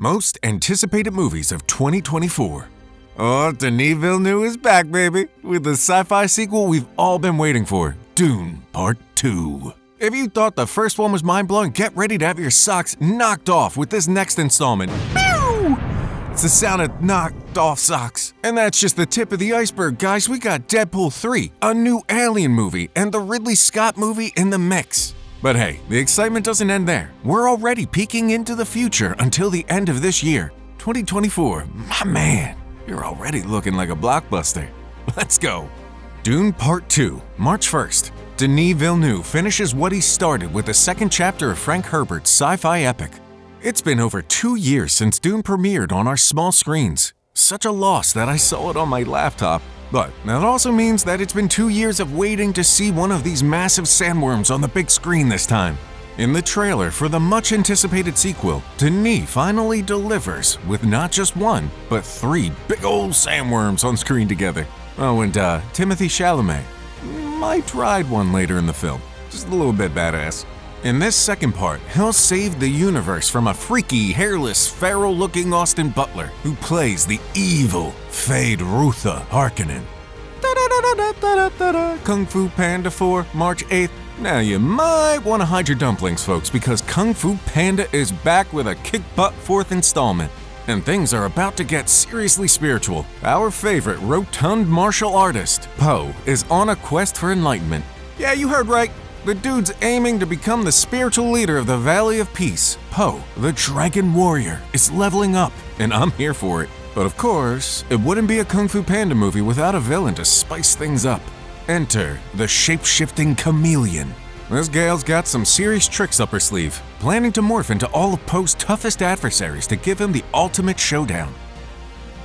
Most anticipated movies of 2024. Oh, Denis Villeneuve is back, baby, with the sci-fi sequel we've all been waiting for, Dune Part 2. If you thought the first one was mind-blowing, get ready to have your socks knocked off with this next installment. Meow! It's the sound of knocked off socks. And that's just the tip of the iceberg, guys. We got Deadpool 3, a new Alien movie, and the Ridley Scott movie in the mix. But hey, the excitement doesn't end there. We're already peeking into the future until the end of this year. 2024, my man, you're already looking like a blockbuster. Let's go. Dune Part 2, March 1st. Denis Villeneuve finishes what he started with the second chapter of Frank Herbert's sci-fi epic. It's been over 2 years since Dune premiered on our small screens. Such a loss that I saw it on my laptop. But that also means that it's been 2 years of waiting to see one of these massive sandworms on the big screen this time. In the trailer for the much-anticipated sequel, Denis finally delivers with not just one, but 3 big old sandworms on screen together. Oh, and Timothée Chalamet might ride one later in the film. Just a little bit badass. In this second part, he'll save the universe from a freaky, hairless, feral-looking Austin Butler who plays the evil Feyd-Rautha Harkonnen. Kung Fu Panda 4, March 8th. Now you might want to hide your dumplings, folks, because Kung Fu Panda is back with a kick-butt 4th installment. And things are about to get seriously spiritual. Our favorite rotund martial artist, Po, is on a quest for enlightenment. Yeah, you heard right. The dude's aiming to become the spiritual leader of the Valley of Peace. Po, the Dragon Warrior, is leveling up, and I'm here for it. But of course, it wouldn't be a Kung Fu Panda movie without a villain to spice things up. Enter the shape-shifting chameleon. This gal's got some serious tricks up her sleeve, planning to morph into all of Poe's toughest adversaries to give him the ultimate showdown.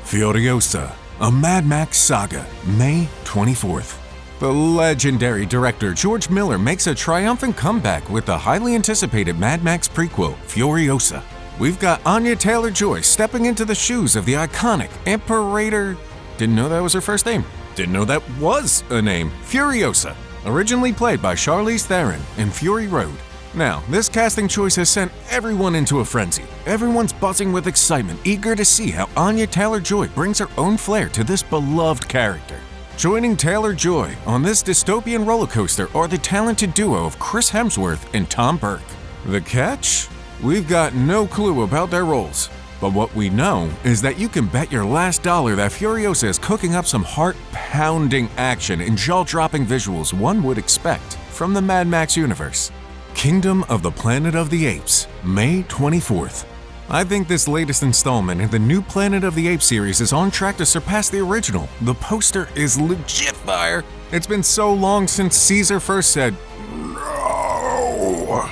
Furiosa, a Mad Max saga, May 24th. The legendary director George Miller makes a triumphant comeback with the highly anticipated Mad Max prequel, Furiosa. We've got Anya Taylor-Joy stepping into the shoes of the iconic Imperator. Didn't know that was her first name. Didn't know that was a name. Furiosa, originally played by Charlize Theron in Fury Road. Now, this casting choice has sent everyone into a frenzy. Everyone's buzzing with excitement, eager to see how Anya Taylor-Joy brings her own flair to this beloved character. Joining Taylor-Joy on this dystopian roller coaster are the talented duo of Chris Hemsworth and Tom Burke. The catch? We've got no clue about their roles. But what we know is that you can bet your last dollar that Furiosa is cooking up some heart-pounding action and jaw-dropping visuals one would expect from the Mad Max universe. Kingdom of the Planet of the Apes, May 24th. I think this latest installment in the new Planet of the Apes series is on track to surpass the original. The poster is legit fire. It's been so long since Caesar first said, "No."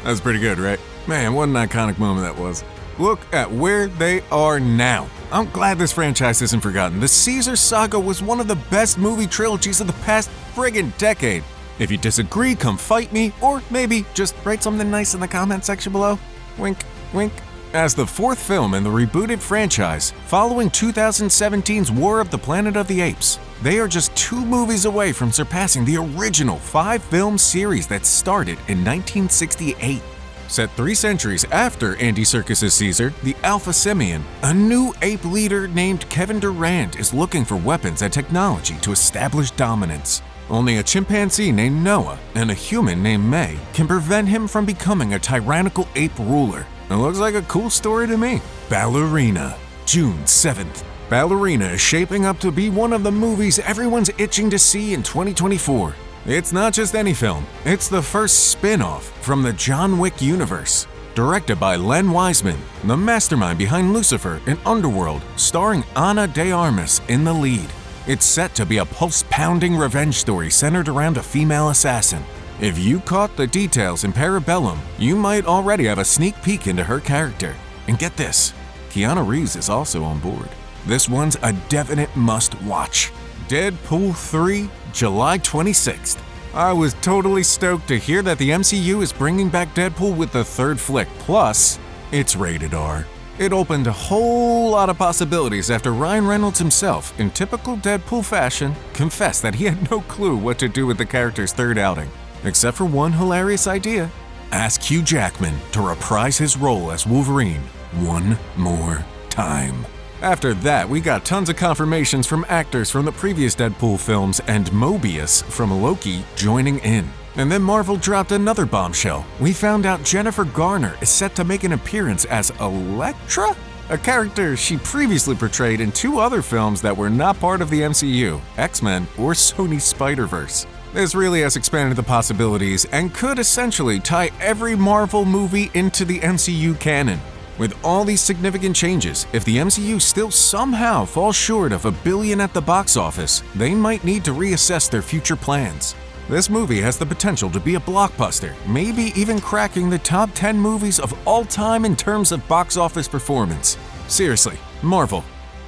That's pretty good, right? Man, what an iconic moment that was. Look at where they are now. I'm glad this franchise isn't forgotten. The Caesar saga was one of the best movie trilogies of the past friggin' decade. If you disagree, come fight me, or maybe just write something nice in the comment section below. Wink, wink. As the 4th film in the rebooted franchise, following 2017's War of the Planet of the Apes, they are just 2 movies away from surpassing the original 5-film series that started in 1968. Set 3 centuries after Andy Serkis's Caesar, the Alpha Simian, a new ape leader named Kevin Durand is looking for weapons and technology to establish dominance. Only a chimpanzee named Noah and a human named May can prevent him from becoming a tyrannical ape ruler. It looks like a cool story to me. Ballerina, June 7th. Ballerina is shaping up to be one of the movies everyone's itching to see in 2024. It's not just any film, it's the first spin-off from the John Wick universe. Directed by Len Wiseman, the mastermind behind Lucifer and Underworld, starring Ana de Armas in the lead. It's set to be a pulse-pounding revenge story centered around a female assassin. If you caught the details in Parabellum, you might already have a sneak peek into her character. And get this, Keanu Reeves is also on board. This one's a definite must-watch. Deadpool 3, July 26th. I was totally stoked to hear that the MCU is bringing back Deadpool with the 3rd flick, plus it's rated R. It opened a whole lot of possibilities after Ryan Reynolds himself, in typical Deadpool fashion, confessed that he had no clue what to do with the character's 3rd outing. Except for one hilarious idea. Ask Hugh Jackman to reprise his role as Wolverine. one more time. After that, we got tons of confirmations from actors from the previous Deadpool films and Mobius from Loki joining in. And then Marvel dropped another bombshell. We found out Jennifer Garner is set to make an appearance as Elektra, a character she previously portrayed in two other films that were not part of the MCU, X-Men or Sony's Spider-Verse. This really has expanded the possibilities and could essentially tie every Marvel movie into the MCU canon. With all these significant changes, if the MCU still somehow falls short of $1 billion at the box office, they might need to reassess their future plans. This movie has the potential to be a blockbuster, maybe even cracking the top 10 movies of all time in terms of box office performance. Seriously, Marvel,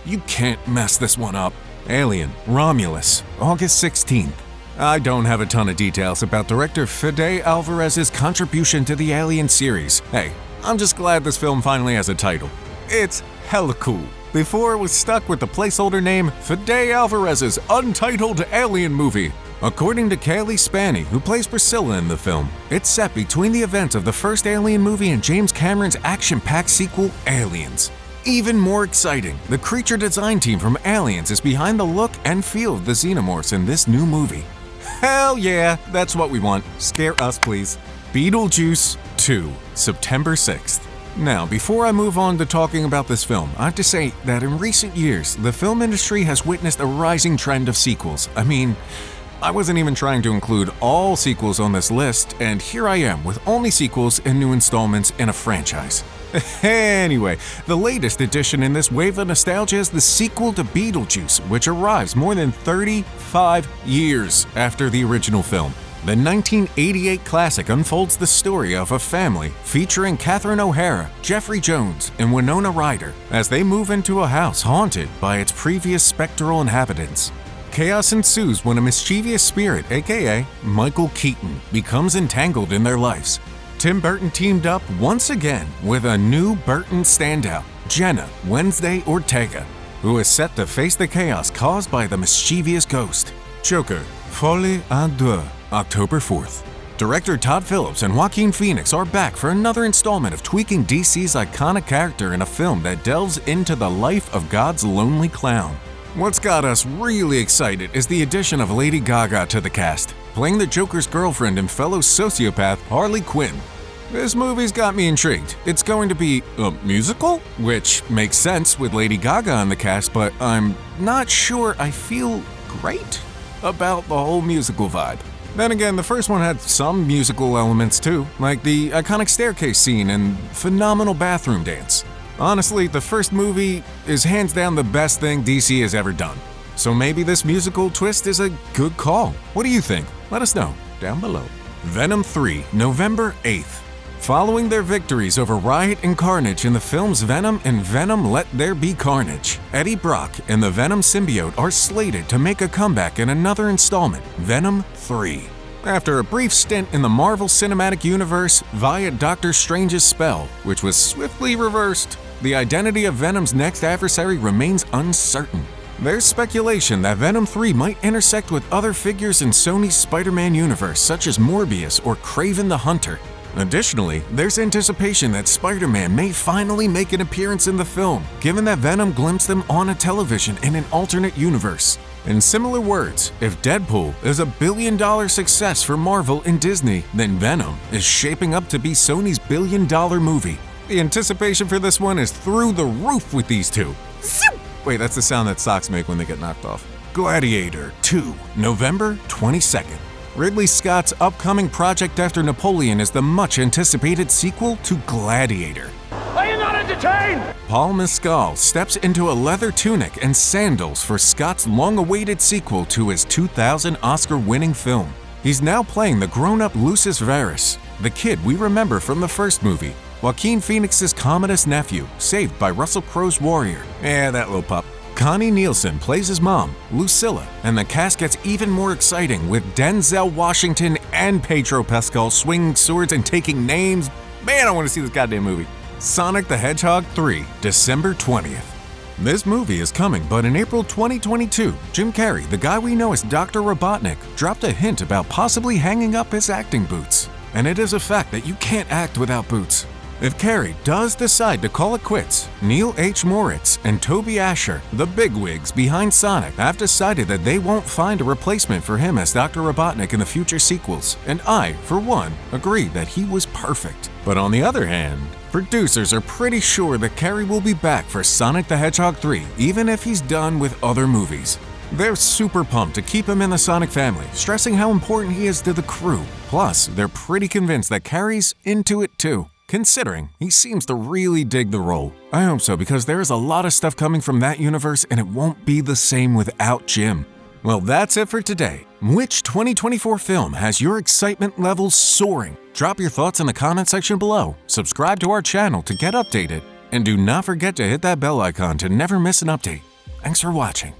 you can't mess this one up. Alien, Romulus, August 16th. I don't have a ton of details about director Fede Alvarez's contribution to the Alien series. Hey, I'm just glad this film finally has a title. It's hella cool. Before it was stuck with the placeholder name Fede Alvarez's Untitled Alien Movie. According to Kaylee Spaney, who plays Priscilla in the film, it's set between the events of the first Alien movie and James Cameron's action-packed sequel, Aliens. Even more exciting, the creature design team from Aliens is behind the look and feel of the xenomorphs in this new movie. Hell yeah, that's what we want. Scare us, please. Beetlejuice 2, September 6th. Now, before I move on to talking about this film, I have to say that in recent years, the film industry has witnessed a rising trend of sequels. I wasn't even trying to include all sequels on this list, and here I am with only sequels and new installments in a franchise. Anyway, the latest addition in this wave of nostalgia is the sequel to Beetlejuice, which arrives more than 35 years after the original film. The 1988 classic unfolds the story of a family featuring Catherine O'Hara, Jeffrey Jones, and Winona Ryder as they move into a house haunted by its previous spectral inhabitants. Chaos ensues when a mischievous spirit, aka Michael Keaton, becomes entangled in their lives. Tim Burton teamed up once again with a new Burton standout, Jenna Wednesday Ortega, who is set to face the chaos caused by the mischievous ghost. Joker, Folie à Deux, October 4th. Director Todd Phillips and Joaquin Phoenix are back for another installment of tweaking DC's iconic character in a film that delves into the life of God's lonely clown. What's got us really excited is the addition of Lady Gaga to the cast, playing the Joker's girlfriend and fellow sociopath Harley Quinn. This movie's got me intrigued. It's going to be a musical, which makes sense with Lady Gaga in the cast, but I'm not sure I feel great about the whole musical vibe. Then again, the first one had some musical elements too, like the iconic staircase scene and phenomenal bathroom dance. Honestly, the first movie is hands down the best thing DC has ever done. So maybe this musical twist is a good call. What do you think? Let us know down below. Venom 3, November 8th. Following their victories over Riot and Carnage in the films Venom and Venom Let There Be Carnage, Eddie Brock and the Venom symbiote are slated to make a comeback in another installment, Venom 3. After a brief stint in the Marvel Cinematic Universe via Doctor Strange's spell, which was swiftly reversed, the identity of Venom's next adversary remains uncertain. There's speculation that Venom 3 might intersect with other figures in Sony's Spider-Man universe, such as Morbius or Kraven the Hunter. Additionally, there's anticipation that Spider-Man may finally make an appearance in the film, given that Venom glimpsed him on a television in an alternate universe. In similar words, if Deadpool is a billion-dollar success for Marvel and Disney, then Venom is shaping up to be Sony's billion-dollar movie. The anticipation for this one is through the roof with these two. Wait, that's the sound that socks make when they get knocked off. Gladiator 2, November 22nd. Ridley Scott's upcoming project after Napoleon is the much-anticipated sequel to Gladiator. Are you not entertained? Paul Mescal steps into a leather tunic and sandals for Scott's long-awaited sequel to his 2000 Oscar-winning film. He's now playing the grown-up Lucius Verus, the kid we remember from the first movie, Joaquin Phoenix's Commodus nephew, saved by Russell Crowe's warrior. That little pup. Connie Nielsen plays his mom, Lucilla, and the cast gets even more exciting with Denzel Washington and Pedro Pascal swinging swords and taking names. Man, I want to see this goddamn movie. Sonic the Hedgehog 3, December 20th. This movie is coming, but in April 2022, Jim Carrey, the guy we know as Dr. Robotnik, dropped a hint about possibly hanging up his acting boots. And it is a fact that you can't act without boots. If Carey does decide to call it quits, Neil H. Moritz and Toby Asher, the bigwigs behind Sonic, have decided that they won't find a replacement for him as Dr. Robotnik in the future sequels, and I, for one, agree that he was perfect. But on the other hand, producers are pretty sure that Carey will be back for Sonic the Hedgehog 3, even if he's done with other movies. They're super pumped to keep him in the Sonic family, stressing how important he is to the crew. Plus, they're pretty convinced that Carey's into it too, considering he seems to really dig the role. I hope so, because there is a lot of stuff coming from that universe and it won't be the same without Jim. Well, that's it for today. Which 2024 film has your excitement levels soaring? Drop your thoughts in the comment section below, subscribe to our channel to get updated, and do not forget to hit that bell icon to never miss an update. Thanks for watching.